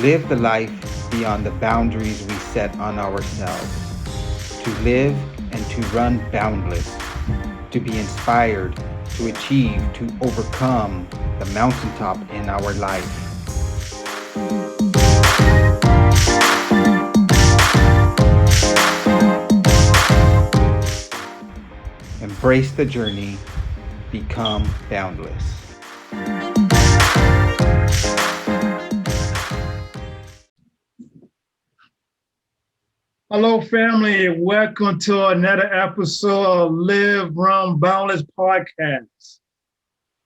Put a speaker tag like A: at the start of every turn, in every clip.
A: live the life beyond the boundaries we set on ourselves, to live and to run boundless, to be inspired, to achieve, to overcome the mountaintop in our life. Embrace the journey, become boundless.
B: Hello, family. Welcome to another episode of Live, Run, Boundless podcast.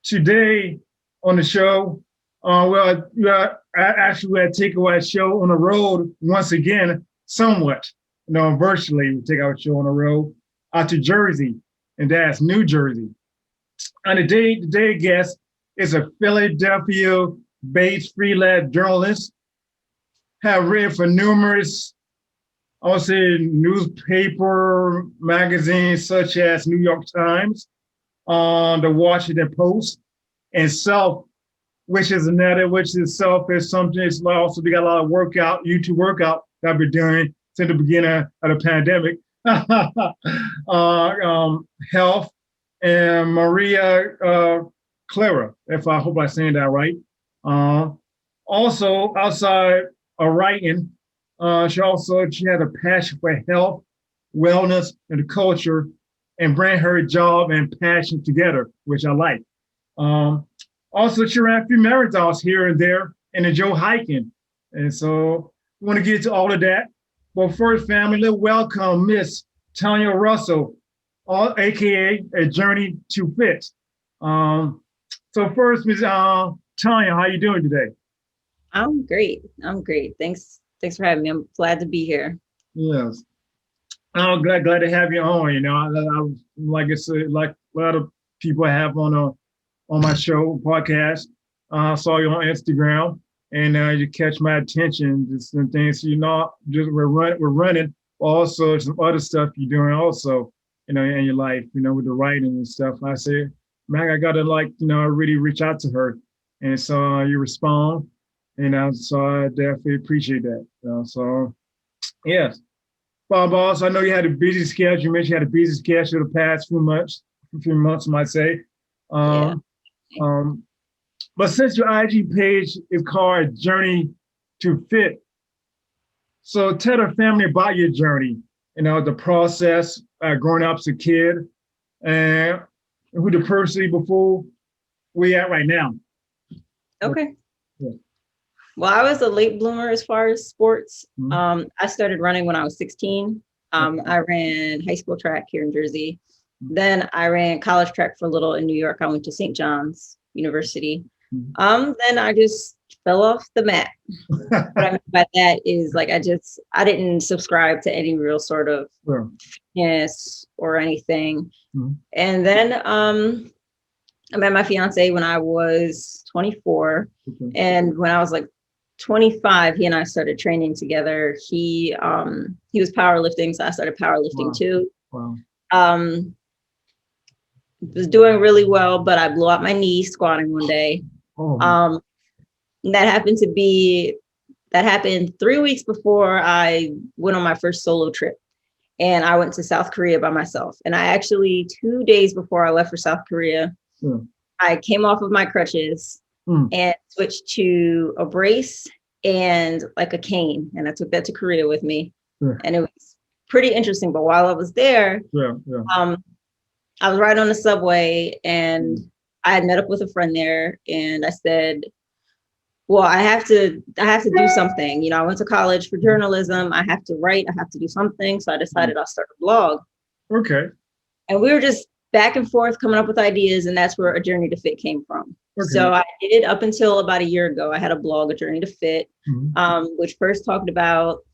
B: Today on the show, we're taking our show on the road once again, somewhat, virtually. We take our show on the road out to Jersey, and that's New Jersey. And today's guest is a Philadelphia-based freelance journalist, have written for numerous I would say newspaper magazines such as New York Times, the Washington Post, and Self, which is Self is something. It's also we got a lot of YouTube workout that I've been doing since the beginning of the pandemic. Health and Maria Clara, if I hope I'm saying that right. Also outside of writing. She had a passion for health, wellness, and culture, and bring her job and passion together, which I like. Also, she ran a few marathons here and there and enjoy hiking. And so we want to get to all of that. But first, family, let's welcome Miss Tonya Russell, aka A Journey to Fit. So first, Miss Tonya, how you doing today?
C: I'm great. Thanks for having me. I'm glad to be here.
B: Yes. I'm glad to have you on. I like I said, like a lot of people have on my show podcast. I saw you on Instagram, and you catch my attention. Just some things, just we're running. Also, some other stuff you're doing also, in your life, with the writing and stuff. I said, man, I gotta really reach out to her, and so you respond. So I definitely appreciate that. So, yes. Boss, I know you had a busy schedule. You mentioned you had a busy schedule the past few months, I might say.
C: Yeah.
B: But since your IG page is called Journey to Fit, so tell the family about your journey, the process, growing up as a kid, and who the person before we at right now.
C: Okay.
B: Yeah.
C: Well, I was a late bloomer as far as sports.
B: Mm-hmm.
C: I started running when I was 16. I ran high school track here in Jersey. Then I ran college track for a little in New York. I went to St. John's University. Then I just fell off the mat. What I mean by that is I didn't subscribe to any real sort of fitness or anything. And then I met my fiance when I was 24. And when I was 25, he and I started training together. He was powerlifting, so I started powerlifting too.
B: Wow.
C: Was doing really well, but I blew out my knee squatting one day. That happened 3 weeks before I went on my first solo trip. And I went to South Korea by myself. And I actually, 2 days before I left for South Korea, I came off of my crutches and switched to a brace and a cane. And I took that to Korea with me. And it was pretty interesting. But while I was there, I was riding on the subway and I had met up with a friend there. And I said, well, I have to do something. I went to college for journalism. I have to write. I have to do something. So I decided I'll start a blog.
B: Okay.
C: And we were just back and forth coming up with ideas. And that's where A Journey to Fit came from. Okay. So I did up until about a year ago. I had a blog, A Journey to Fit, which first talked about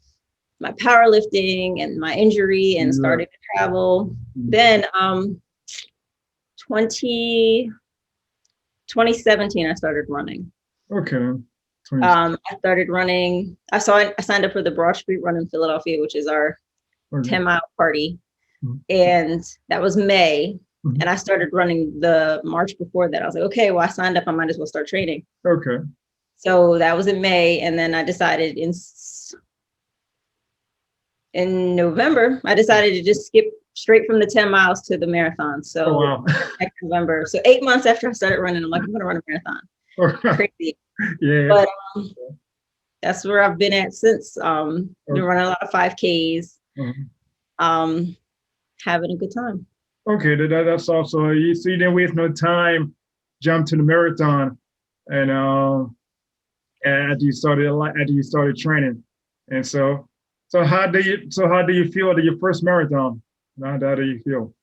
C: my powerlifting and my injury and starting to travel. Then 2017, I started running.
B: Okay.
C: I started running. I signed up for the Broad Street Run in Philadelphia, which is our 10-mile party. And that was May. And I started running the March before that. I was like, okay, well, I signed up. I might as well start training.
B: Okay.
C: So that was in May, and then I decided in November, I decided to just skip straight from the 10 miles to the marathon. So
B: wow.
C: next November, so 8 months after I started running, I'm like, I'm gonna run a marathon. Crazy.
B: Yeah.
C: But that's where I've been at since. Been running a lot of 5Ks, having a good time.
B: Okay, that's also, you see, didn't waste no time, jump to the marathon, and after you started training, and so how do you feel at your first marathon? How do you feel?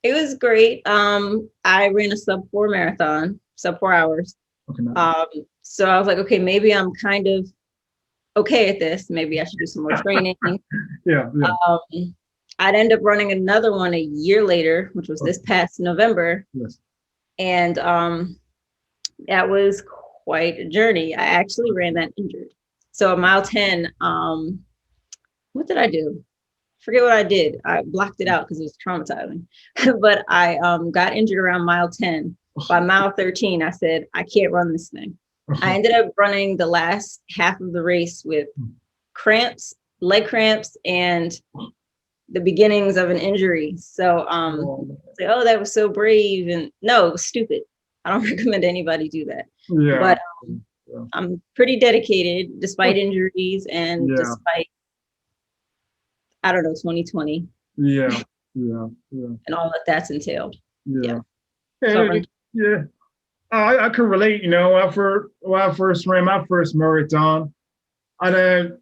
C: It was great. I ran a sub-4 marathon, sub-4 hours.
B: Okay, nice.
C: So I was like, okay, maybe I'm kind of okay at this. Maybe I should do some more training.
B: Yeah.
C: I'd end up running another one a year later, which was this past November.
B: Yes.
C: And that was quite a journey. I actually ran that injured. So at mile 10, what did I do? Forget what I did. I blocked it out because it was traumatizing. But I got injured around mile 10. By mile 13, I said, I can't run this thing. I ended up running the last half of the race with cramps, leg cramps, and the beginnings of an injury. So say, oh, that was so brave. And no, it was stupid. I don't recommend anybody do that.
B: Yeah.
C: But I'm pretty dedicated despite injuries and despite, I don't know, 2020.
B: Yeah.
C: And all that that's entailed.
B: Yeah.
C: So
B: I could relate, when I first ran my first marathon, I didn't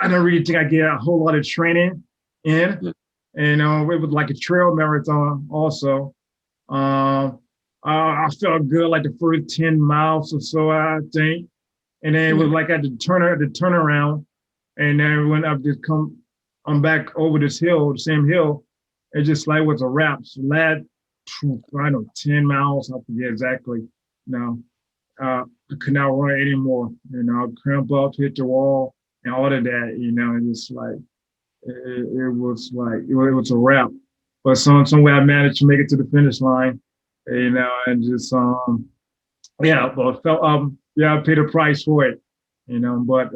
B: really think I get a whole lot of training in. And it was like a trail marathon also. I felt good like the first 10 miles or so, I think. And then it was like at the turnaround. And then when I'm back over this hill, the same hill, it just like was a wrap. So that, I don't know, 10 miles, I forget exactly. I could not run anymore. Cramp up, hit the wall, and all of that. And just like it was a wrap. But some way I managed to make it to the finish line. And just but I felt I paid a price for it. But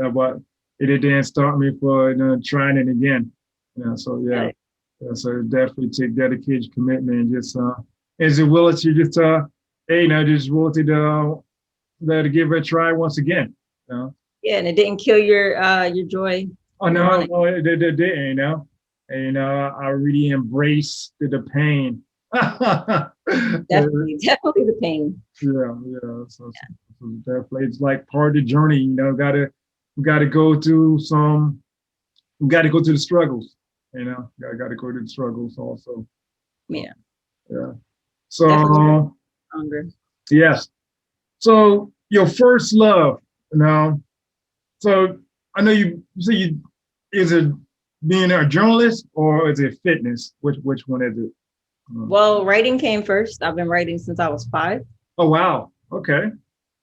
B: it didn't stop me for trying it again. So it definitely take dedication, commitment, and just is the ability just just ability to give it a try once again.
C: Yeah, and it didn't kill your joy.
B: Oh no, it didn't. And I really embraced the pain.
C: Definitely the pain.
B: So definitely, it's like part of the journey. Gotta go through some. Got to go through the struggles. Got to go through the struggles also.
C: Yeah.
B: So yes. So your first love, So I know you say is it being a journalist or is it fitness? Which one is it?
C: Well, writing came first. I've been writing since I was 5.
B: Oh wow. Okay.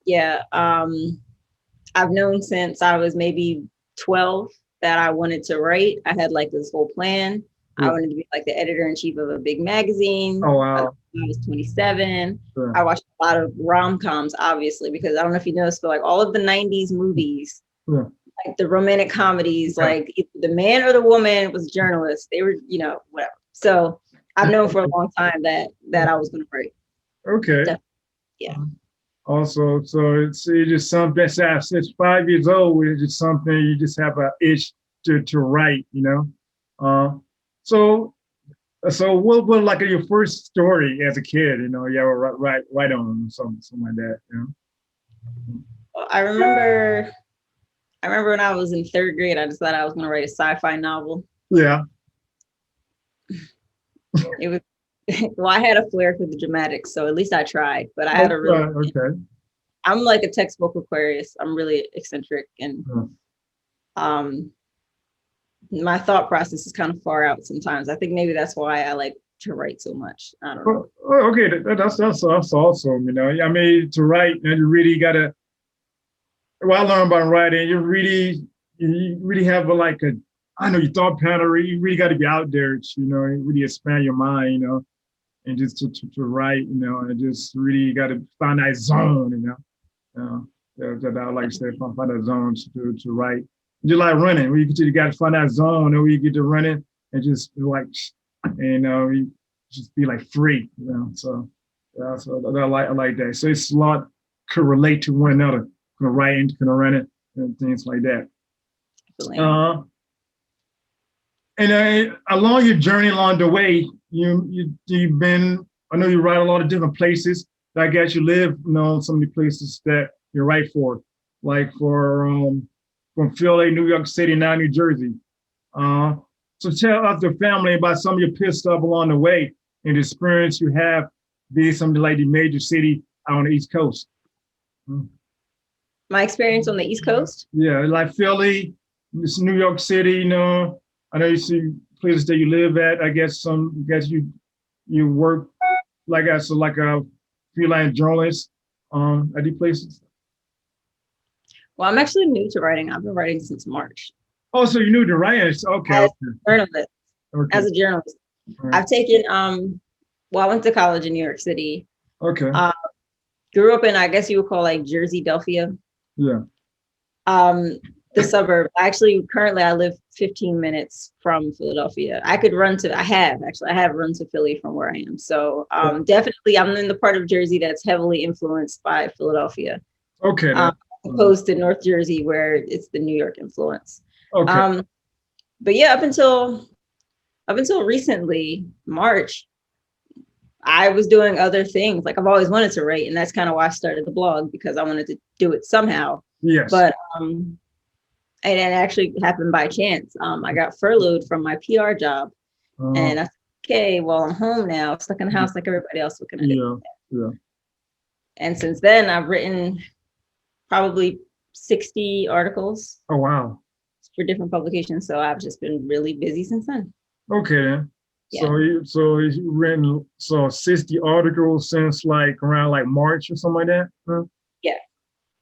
C: Yeah. I've known since I was maybe 12 that I wanted to write. I had like this whole plan. I wanted to be like the editor-in-chief of a big magazine.
B: Oh wow.
C: I was 27. Sure. I watched a lot of rom-coms, obviously, because I don't know if you noticed, but like all of the 90s movies, like the romantic comedies, like either the man or the woman was journalists. They were, whatever. So I've known for a long time that I was going to write.
B: Okay.
C: Definitely. Yeah.
B: Also, so it's just something since 5 years old, it's just something you just have an itch to write, So what was like your first story as a kid? Write on something like that.
C: I remember when I was in 3rd grade, I decided I was going to write a sci-fi novel.
B: Yeah.
C: It was. Well, I had a flair for the dramatics, so at least I tried. But I had a really.
B: Okay.
C: I'm like a textbook Aquarius. I'm really eccentric, and my thought process is kind of far out sometimes. I think maybe that's why I like to write so much. I don't know.
B: Okay, that's awesome. To write, and you really gotta. Well, I learned about writing. You really have your thought pattern. You really got to be out there. Really expand your mind. And just to write. And just really got to find that zone. that I like to say, find that zone to write. Just like running, where you got to find that zone where you get to running and just like, you just be like free, So, yeah, so I like that. So it's a lot could relate to one another, kind of writing, kind of running, and things like that. And along your journey along the way, you've been. I know you write a lot of different places. I guess you live, some of the places that you write for, like from Philly, New York City, now New Jersey. So tell us, the family, about some of your pit stop along the way and the experience you have being something like the major city out on the East Coast.
C: My experience on the East Coast?
B: Yeah, like Philly, New York City. I know you see places that you live at. I guess you work like as a freelance journalist at these places.
C: Well, I'm actually new to writing. I've been writing since March.
B: Oh, so you're new to writing? Okay.
C: As a journalist. Okay. As a journalist. Right. I've taken, I went to college in New York City.
B: Okay.
C: Grew up in, I guess you would call like Jersey, Delphia.
B: Yeah.
C: The suburb. Currently I live 15 minutes from Philadelphia. I have run to Philly from where I am. So definitely I'm in the part of Jersey that's heavily influenced by Philadelphia.
B: Okay.
C: Opposed to North Jersey, where it's the New York influence.
B: Okay.
C: But yeah, up until recently, March, I was doing other things. Like I've always wanted to write, and that's kind of why I started the blog, because I wanted to do it somehow.
B: Yes.
C: But and it actually happened by chance. I got furloughed from my PR job, and I said, okay, well, I'm home now, stuck in the house like everybody else. What can I do?
B: Yeah.
C: And since then, I've written probably 60 articles.
B: Oh, wow.
C: For different publications. So I've just been really busy since then.
B: Okay. Yeah. So you've written 60 articles since around March or something like that? Huh?
C: Yeah.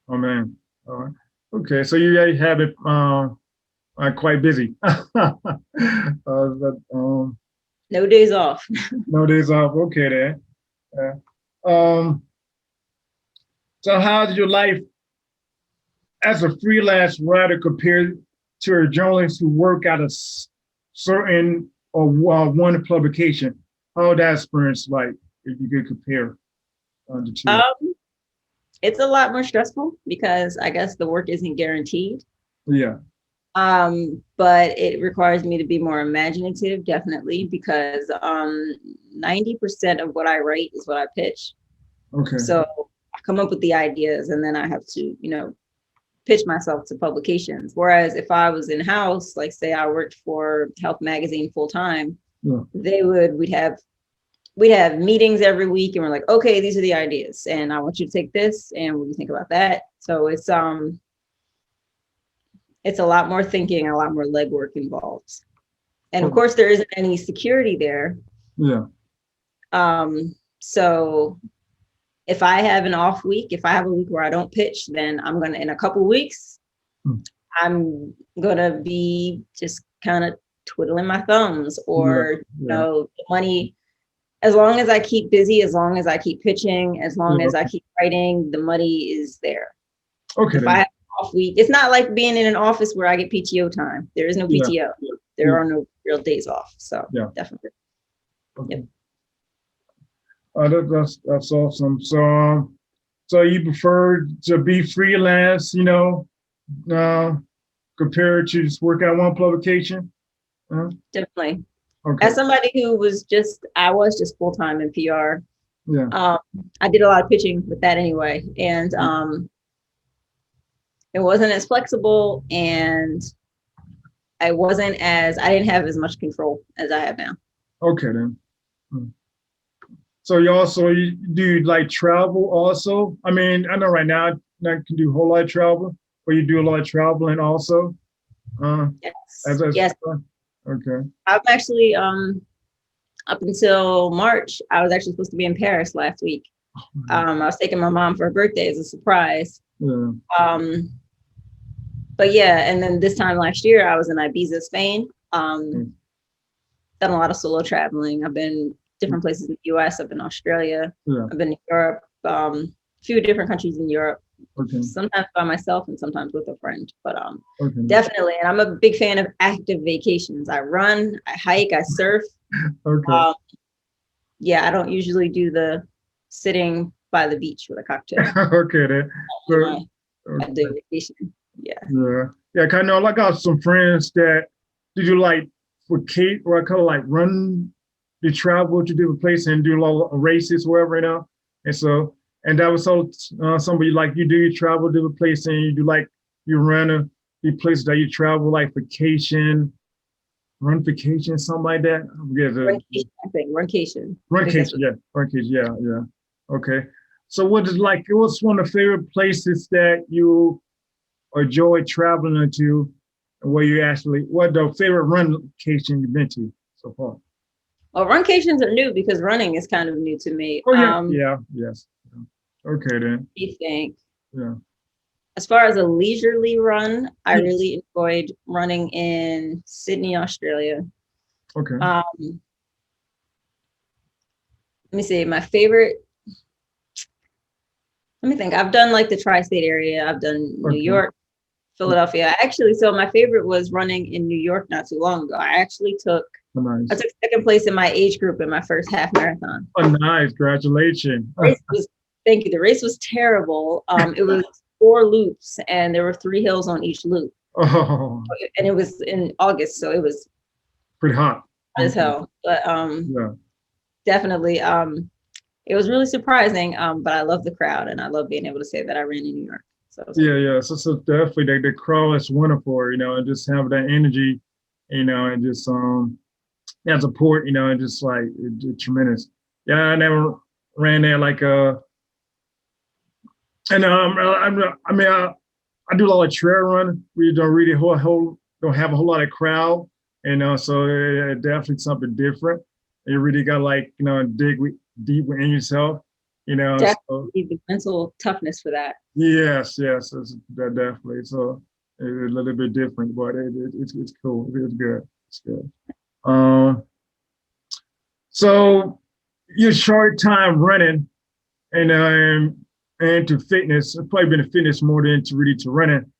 B: Oh, man. All right. Okay. So you have it quite busy.
C: No days off.
B: No days off. Okay then. So how's your life as a freelance writer compared to a journalist who work at a certain or one publication? How that experience like, if you could compare the two?
C: It's a lot more stressful because I guess the work isn't guaranteed.
B: Yeah.
C: But it requires me to be more imaginative, definitely, because 90% of what I write is what I pitch.
B: Okay.
C: So I come up with the ideas and then I have to, pitch myself to publications. Whereas if I was in-house, like say I worked for Health Magazine full time, we'd have meetings every week and we're like, okay, these are the ideas and I want you to take this and what do you think about that? So it's a lot more thinking, a lot more legwork involved. And of course there isn't any security there.
B: Yeah.
C: So if I have an off week, if I have a week where I don't pitch, then in a couple of weeks, I'm gonna be just kind of twiddling my thumbs or, the money, as long as I keep busy, as long as I keep pitching, as long as I keep writing, the money is there.
B: Okay.
C: If I have an off week, it's not like being in an office where I get PTO time. There is no PTO. There are no real days off. So definitely.
B: Okay. Yep. That's awesome. So you prefer to be freelance, compared to just work at one publication?
C: Definitely.
B: Okay.
C: As somebody who I was just full-time in PR.
B: Yeah.
C: I did a lot of pitching with that anyway. And it wasn't as flexible and I didn't have as much control as I have now.
B: Okay then. So you do travel also? I mean, I know right now I can do a whole lot of travel, but you do a lot of traveling also?
C: Yes.
B: Okay.
C: I'm actually, up until March, I was actually supposed to be in Paris last week. I was taking my mom for her birthday as a surprise.
B: Yeah.
C: But yeah, and then this time last year, I was in Ibiza, Spain. Done a lot of solo traveling. I've been different places in the US. I've been in Australia. I've been in Europe. few different countries in Europe.
B: Okay.
C: Sometimes by myself and sometimes with a friend, but
B: Okay.
C: definitely. And I'm a big fan of active vacations. I run, I hike, I surf.
B: Okay.
C: Yeah, I don't usually do the sitting by the beach with a cocktail.
B: Okay then. So,
C: I do vacation. Yeah.
B: yeah. Yeah, kind of. I got some friends that did you like for Kate or I call it like run, they travel to different places and do a lot of races, wherever, And so, and that was so somebody like you travel to different places and you do like you run the places that you travel like vacation, run vacation, something like that. I forget
C: I think runcation.
B: Runcation, yeah. Runcation, yeah. Okay. So what's one of the favorite places that you enjoy traveling to and where you what the favorite run location you've been to so far?
C: Well, runcations are new because running is kind of new to me.
B: Oh, yeah. Yes. Okay, then.
C: You think?
B: Yeah.
C: As far as a leisurely run, I really enjoyed running in Sydney, Australia.
B: Okay.
C: Let me see, my favorite. Let me think. I've done like the tri-state area. I've done New York, Philadelphia. So my favorite was running in New York not too long ago. I took second place in my age group in my first half marathon.
B: Oh, nice. Congratulations.
C: Thank you. The race was terrible. It was 4 loops and there were 3 hills on each loop.
B: Oh.
C: And it was in August, so it was
B: pretty hot
C: as hell. But definitely it was really surprising. But I love the crowd and I love being able to say that I ran in New York. So
B: So definitely the crowd is wonderful, and just have that energy, and just that support, and just like it's tremendous. Yeah, I never ran there like and I do a lot of trail running. We don't really don't have a whole lot of crowd, so it definitely something different. You really got dig deep within yourself,
C: Definitely the mental toughness for that.
B: Yes, that definitely. So it's a little bit different, but it's cool. It's good. It's good. So your short time running and to fitness, it's probably been to fitness more than to running.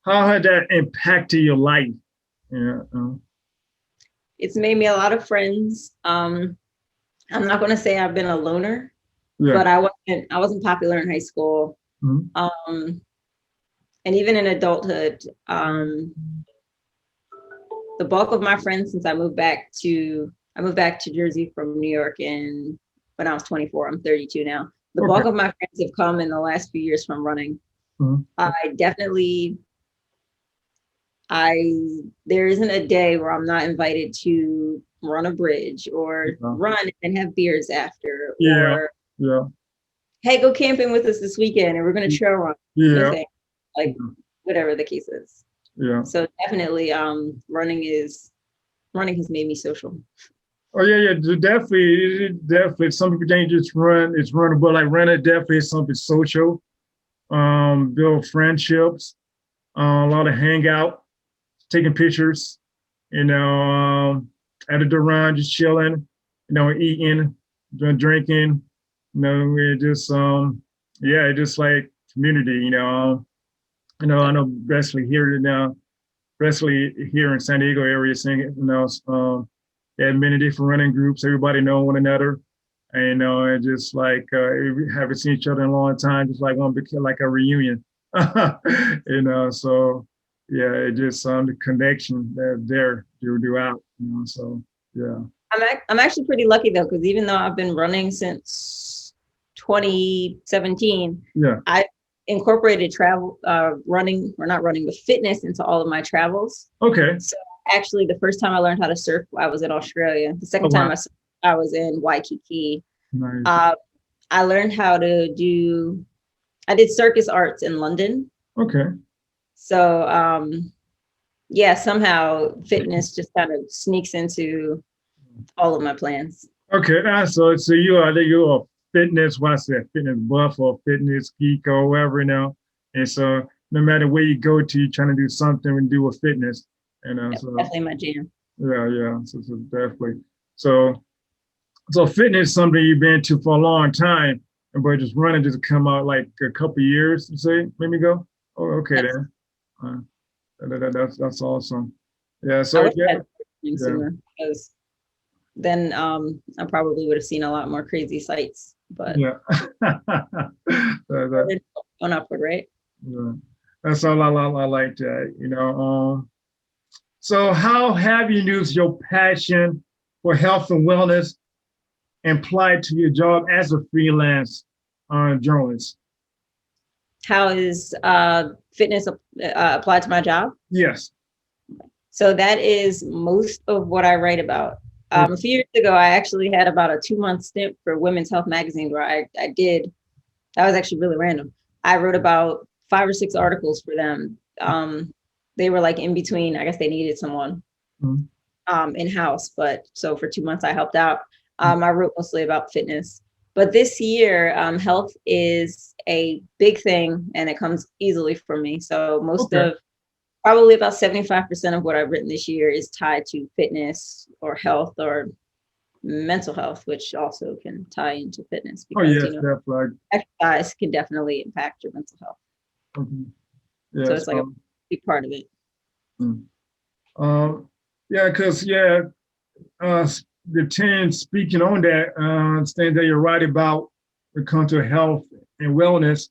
B: How had that impacted your life?
C: It's made me a lot of friends. I'm not going to say I've been a loner, but I wasn't popular in high school.
B: Mm-hmm.
C: And even in adulthood, the bulk of my friends since I moved back to Jersey from New York when I was 24. I'm 32 now. The bulk of my friends have come in the last few years from running. Mm-hmm. There isn't a day where I'm not invited to run a bridge or run and have beers after, or hey, go camping with us this weekend and we're going to trail run. Like whatever the case is. Yeah. So definitely, running has made me social.
B: Oh yeah, definitely. Some people don't just run; it's running, but like running definitely is something social. Build friendships, a lot of hangout, taking pictures, at the run, just chilling, eating, drinking, we're just just like community, I know especially here now, especially here in San Diego area, they have many different running groups. Everybody know one another, and just like we haven't seen each other in a long time, just like one big like a reunion, So it just the connection that's there throughout, So yeah.
C: I'm actually pretty lucky though, because even though I've been running since 2017, I incorporated travel, but fitness into all of my travels.
B: Okay.
C: So actually, the first time I learned how to surf, I was in Australia. The second time I was in Waikiki. Nice. I learned how to I did circus arts in London.
B: Okay.
C: So, somehow fitness just kind of sneaks into all of my plans.
B: Okay. So you're a fitness buff or fitness geek or whatever, And so no matter where you go to, you're trying to do something and do with fitness. So
C: definitely my jam.
B: Yeah. So definitely. So fitness is something you've been to for a long time. but just running just come out like a couple years, you say, maybe ago? Oh, okay then. That's awesome. Yeah,
C: I
B: so
C: wish I
B: yeah,
C: had been sooner, because then I probably would have seen a lot more crazy sights. But
B: yeah. That-
C: it's going upward, right?
B: yeah. That's all I like that, you know. So how have you used your passion for health and wellness and applied to your job as a freelance journalist?
C: How is fitness applied to my job?
B: Yes.
C: So that is most of what I write about. A few years ago, I actually had about a 2-month stint for Women's Health magazine where I did, that was actually really random. I wrote about 5 or 6 articles for them. They were like in between, I guess they needed someone in-house, but so for 2 months I helped out. I wrote mostly about fitness. But this year, health is a big thing and it comes easily for me. So probably about 75% of what I've written this year is tied to fitness or health or mental health, which also can tie into fitness because
B: definitely.
C: Exercise can definitely impact your mental health.
B: Yeah,
C: so it's like a big part of it.
B: Because the 10 speaking on that, things that you're right about when it comes to health and wellness,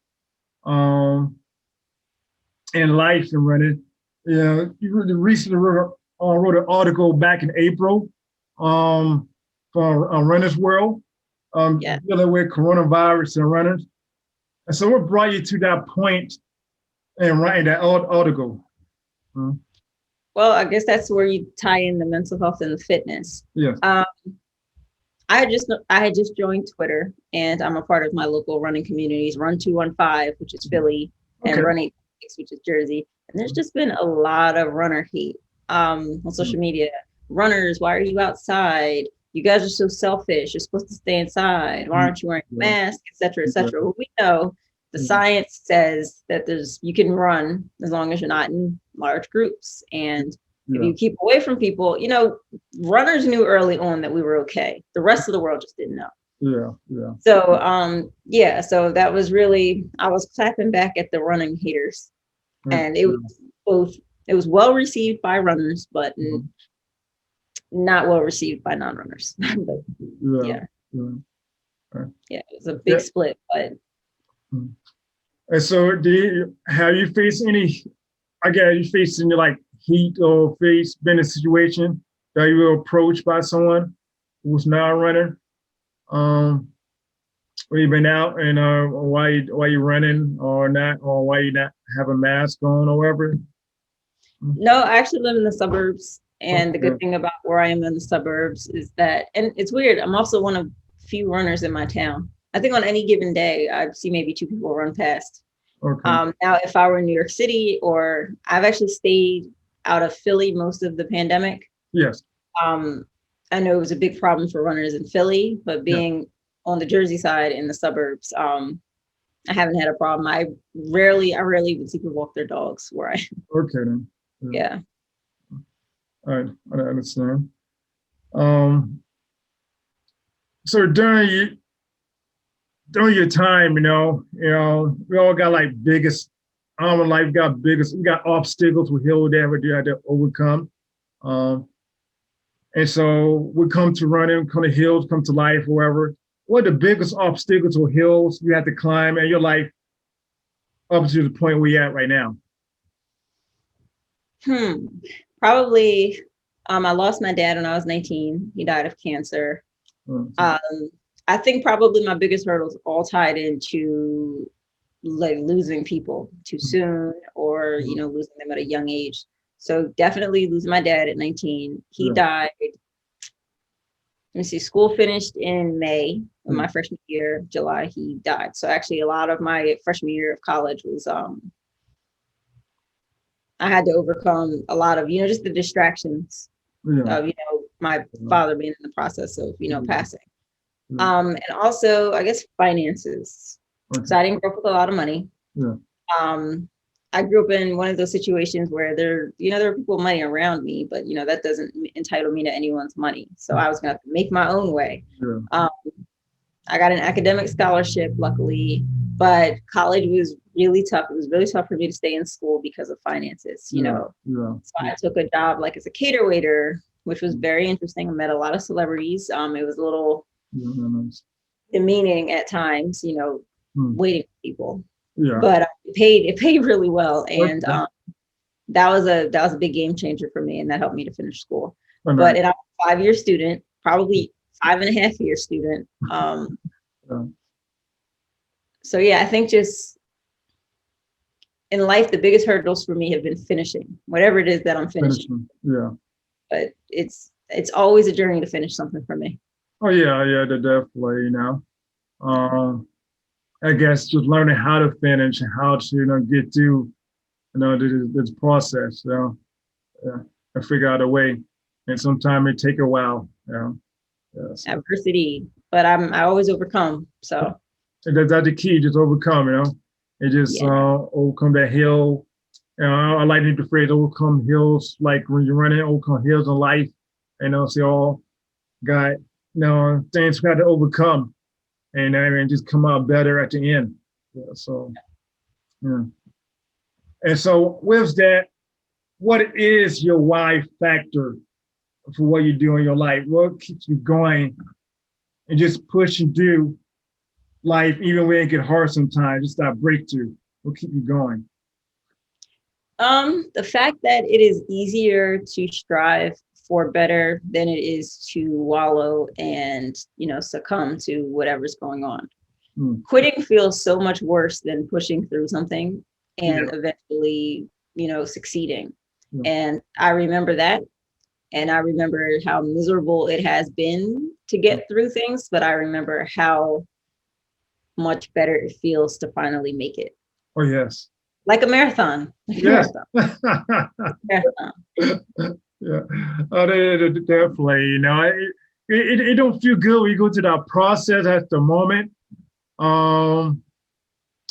B: and life and running. Yeah, you recently wrote an article back in April for Runner's World, dealing with coronavirus and runners. And so what brought you to that point in writing that article?
C: Well, I guess that's where you tie in the mental health and the fitness.
B: Yes.
C: I had just joined Twitter, and I'm a part of my local running communities, Run 215, which is Philly, and Run 86, which is Jersey. And there's just been a lot of runner hate on social media. Runners, why are you outside? You guys are so selfish. You're supposed to stay inside. Why aren't you wearing a mask, et cetera, et cetera? Well, we know the science says that you can run as long as you're not in large groups. And if you keep away from people, runners knew early on that we were okay. The rest of the world just didn't know. So, so that was really, I was clapping back at the running haters. And it was well received by runners, but not well received by non-runners. But it was a big split. But
B: and so, have you faced any? I guess you faced any like heat or been in a situation that you were approached by someone who's not a runner? When you've been out and why you running or not, or why you not have a mask on or whatever?
C: No, I actually live in the suburbs. And the good thing about where I am in the suburbs is that, and it's weird, I'm also one of few runners in my town. I think on any given day, I see maybe 2 people run past. Now, if I were in New York City, or I've actually stayed out of Philly most of the pandemic.
B: Yes.
C: I know it was a big problem for runners in Philly, but being on the Jersey side in the suburbs, I haven't had a problem. I rarely even see people walk their dogs where I am.
B: Okay then.
C: Yeah.
B: I understand. So during your time, we all got like biggest, we got obstacles we had to overcome. And so we come to running, come to hills, come to life, wherever. What are the biggest obstacles or hills you had to climb in your life up to the point where you're at right now?
C: Probably, I lost my dad when I was 19. He died of cancer. I think probably my biggest hurdles all tied into like losing people too soon, or losing them at a young age. So definitely losing my dad at 19. He died. Let me see. School finished in May of my freshman year. July he died. So actually, a lot of my freshman year of college was I had to overcome a lot of just the distractions of my father being in the process of passing. And also, I guess, finances. So I didn't grow up with a lot of money. I grew up in one of those situations where there are people with money around me, but that doesn't entitle me to anyone's money. So I was gonna have to make my own way. I got an academic scholarship, luckily, but college was really tough. It was really tough for me to stay in school because of finances, you know.
B: Yeah.
C: So I took a job like as a cater waiter, which was very interesting. I met a lot of celebrities. It was a little demeaning at times, you know, waiting for people.
B: Yeah.
C: But it paid really well, and that was a big game changer for me, and that helped me to finish school. But and I'm a 5-year student, probably 5.5-year student. So yeah, I think just in life, the biggest hurdles for me have been finishing whatever it is that I'm finishing.
B: Yeah.
C: But it's always a journey to finish something for me.
B: Oh yeah, definitely. You know, I guess just learning how to finish and how to get through this process. And figure out a way. And sometimes it take a while. Yes.
C: Adversity, but I always overcome. So
B: that's the key, just overcome, and just overcome that hill. I like the phrase overcome hills, like when you're running, overcome hills in life. So all got things we got to overcome and just come out better at the end. And so with that, what is your why factor for what you do in your life? What keeps you going and just push and do life, even when it get hard sometimes, just that breakthrough? What keep you going?
C: The fact that it is easier to strive for better than it is to wallow and, succumb to whatever's going on. Quitting feels so much worse than pushing through something and eventually, succeeding. And I remember that. And I remember how miserable it has been to get through things, but I remember how much better it feels to finally make it.
B: Oh, yes.
C: Like a marathon. Marathon.
B: Yeah. Oh, definitely. It don't feel good when you go through that process at the moment.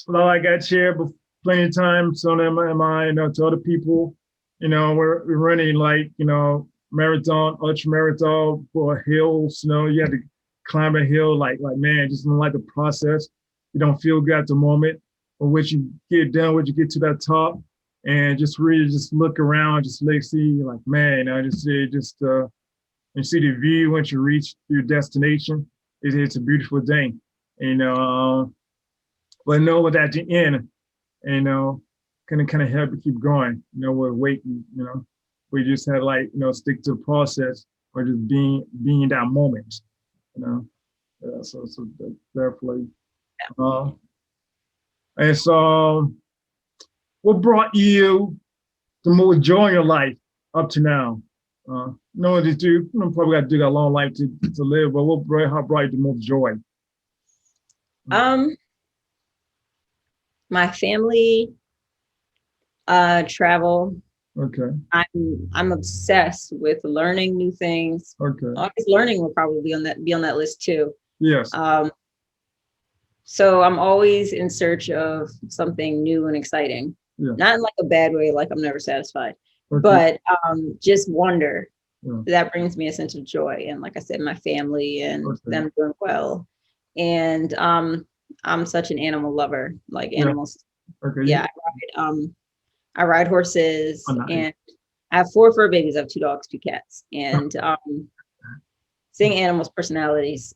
B: Like I shared plenty of times, so to other people, we're running marathon, ultra marathon for hills. You have to climb a hill, like man, just don't like the process. You don't feel good at the moment. But once you get done, once you get to that top, and just really just look around, just see man, you see the view once you reach your destination. It's a beautiful thing, but know that at the end, kind of help you keep going. With waiting, we just had stick to the process or just being in that moment. So definitely. And so, what brought you the most joy in your life up to now? Knowing that you probably got to do a long life to live, but how brought you the most joy?
C: My family, travel.
B: Okay.
C: I'm obsessed with learning new things.
B: Okay.
C: Always learning will probably be on that list too.
B: Yes.
C: So I'm always in search of something new and exciting. Yeah. Not in like a bad way, like I'm never satisfied, but just wonder. Yeah. That brings me a sense of joy. And like I said, my family and them doing well. And I'm such an animal lover, like animals. Okay. Yeah, I ride horses, and I have 4 fur babies. I have 2 dogs, 2 cats, and seeing animals' personalities.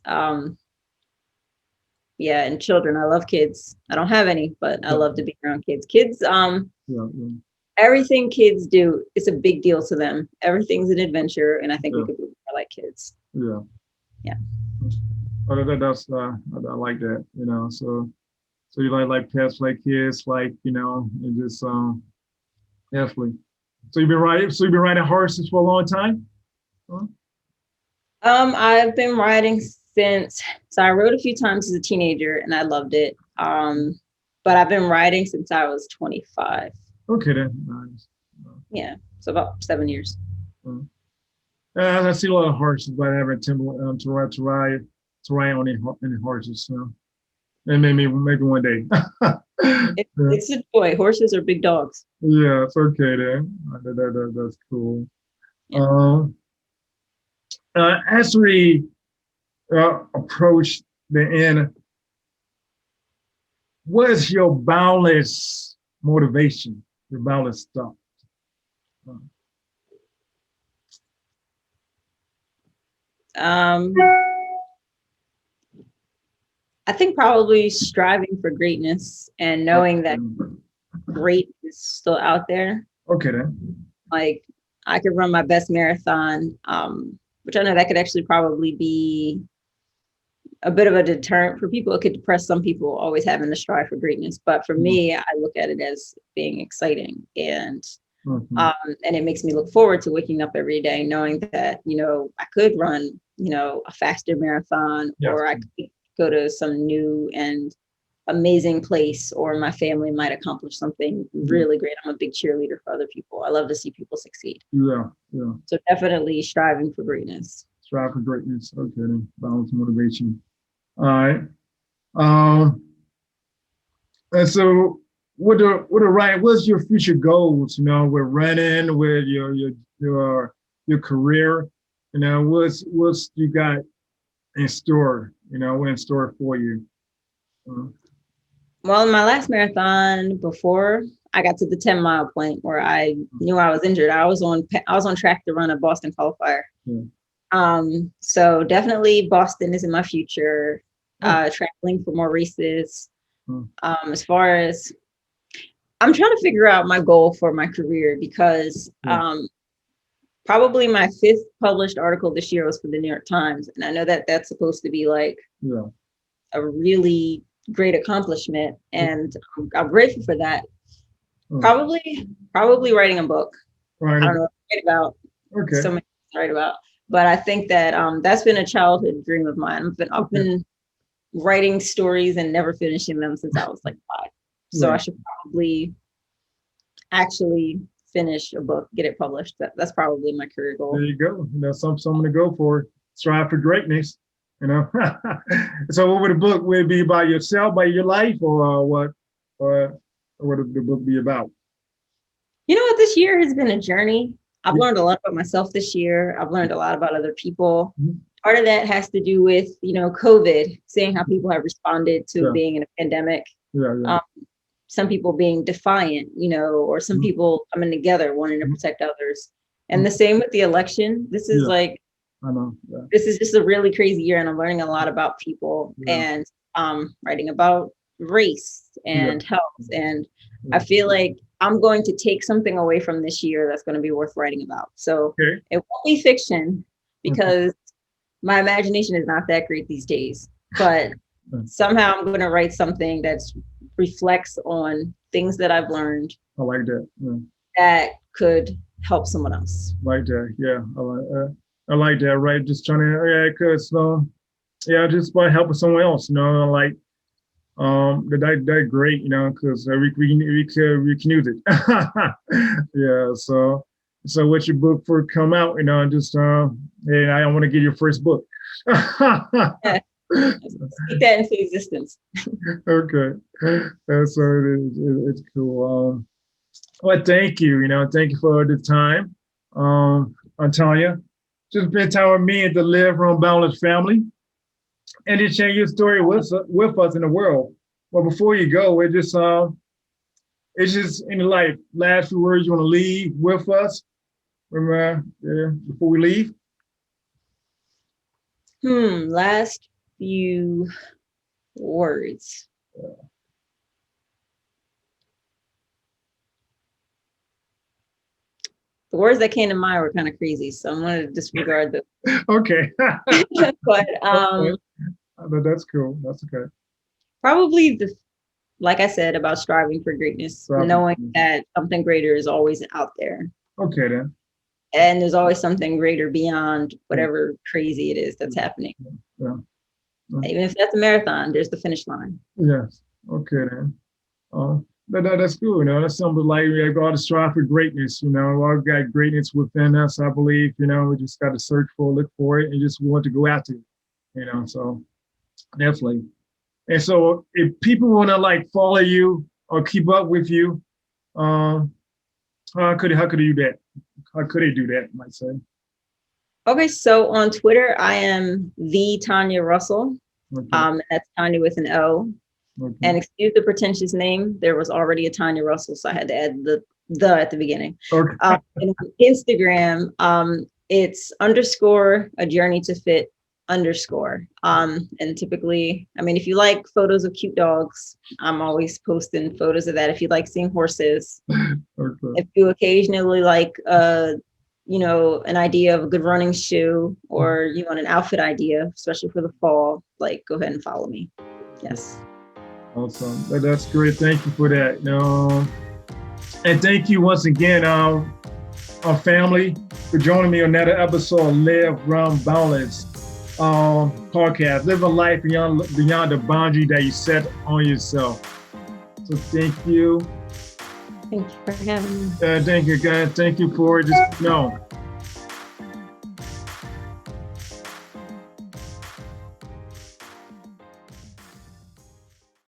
C: Yeah, and children. I love kids. I don't have any, but I love to be around kids. Kids, everything kids do, it's a big deal to them. Everything's an adventure, and I think we could be more like kids. Yeah. Yeah.
B: Oh, that's I like that. So you like pets, like kids, and just definitely. So you've been riding horses for a long time? Huh?
C: I've been riding so I rode a few times as a teenager and I loved it. But I've been riding since I was 25.
B: Okay then. Nice.
C: Yeah, so about 7 years.
B: I see a lot of horses, but I haven't to ride on any horses. So and maybe one day.
C: It's a joy. Horses are big dogs.
B: Yeah, it's okay then. That's cool. Yeah. As we approach the end. What is your boundless motivation? Your boundless stuff?
C: I think probably striving for greatness and knowing that great is still out there.
B: Okay, then.
C: Like I could run my best marathon, which I know that could actually probably be a bit of a deterrent for people. It could depress some people always having to strive for greatness. But for me, I look at it as being exciting and it makes me look forward to waking up every day knowing that, I could run, a faster marathon or I could go to some new and amazing place, or my family might accomplish something really great. I'm a big cheerleader for other people. I love to see people succeed.
B: Yeah.
C: So definitely striving for greatness.
B: Strive for greatness. Okay, then. Balance motivation. All right. And so what's your future goals, with running, with your career, what's you got in store, what in store for you?
C: Well, in my last marathon, before I got to the 10-mile point where I knew I was injured, I was on track to run a Boston qualifier. So definitely Boston is in my future. Traveling for more races. As far as I'm trying to figure out my goal for my career, because probably my 5th published article this year was for the New York Times, and I know that that's supposed to be like a really great accomplishment, and I'm grateful for that. Probably writing a book. I don't know what to write about.
B: Okay.
C: So many things to write about, but I think that that's been a childhood dream of mine. I've been writing stories and never finishing them since I was like 5. So I should probably actually finish a book, get it published. That's probably my career goal.
B: There you go. That's something to go for. Strive for greatness. So what would the book be about? Yourself, by your life, or what? Or what would the book be about?
C: This year has been a journey. I've learned a lot about myself this year. I've learned a lot about other people. Part of that has to do with, COVID, seeing how people have responded to being in a pandemic. Some people being defiant, or some people coming together, wanting to protect others. And the same with the election. This is this is just a really crazy year, and I'm learning a lot about people and writing about race and health. And I feel like I'm going to take something away from this year that's going to be worth writing about. So it won't be fiction, because my imagination is not that great these days, but somehow I'm going to write something that reflects on things that I've learned.
B: I like that.
C: That could help someone else.
B: Like that. Yeah. I like that. Right. Just trying to, because, just by helping someone else, like, that's great, because we can use it. Yeah. So what's your book for come out? Just hey, I want to get your first book.
C: Speak that into existence.
B: Okay. So it's cool. Well, thank you. Thank you for the time. Tonya, just spend time with me and the Live Run Boundless family, and just share your story with us in the world. Well, before you go, it's just in life. Last few words you want to leave with us, before we leave.
C: Last few words. The words that came to mind were kind of crazy, so I'm going to disregard them.
B: Okay.
C: But
B: that's cool. That's okay.
C: Probably like I said, about striving for greatness, knowing that something greater is always out there.
B: Okay, then.
C: And there's always something greater beyond whatever crazy it is that's happening. Even if that's a marathon, there's the finish line.
B: Yes. Okay, then. That's cool. That's something like we got to strive for greatness. We've got greatness within us, I believe. We just got to search for, look for it, and just want to go after it. So definitely. And so if people want to follow you or keep up with you, how could they do that? How could they do that, I might say?
C: Okay, so on Twitter, I am the Tonya Russell.
B: Okay.
C: That's Tonya with an O.
B: Okay.
C: And excuse the pretentious name, there was already a Tonya Russell, so I had to add the at the beginning.
B: Okay.
C: And on Instagram, it's _ a journey to fit _. And typically, I mean, if you like photos of cute dogs, I'm always posting photos of that. If you like seeing horses,
B: Okay.
C: if you occasionally like you know, an idea of a good running shoe, or you want an outfit idea, especially for the fall, like go ahead and follow me. Yes.
B: Awesome. That's great. Thank you for that. And thank you once again, our family, for joining me on another episode of Live, Run, Boundless podcast. Live a life beyond the boundary that you set on yourself. So thank you.
C: Thank you for having me.
B: Thank you, guys. Thank you for just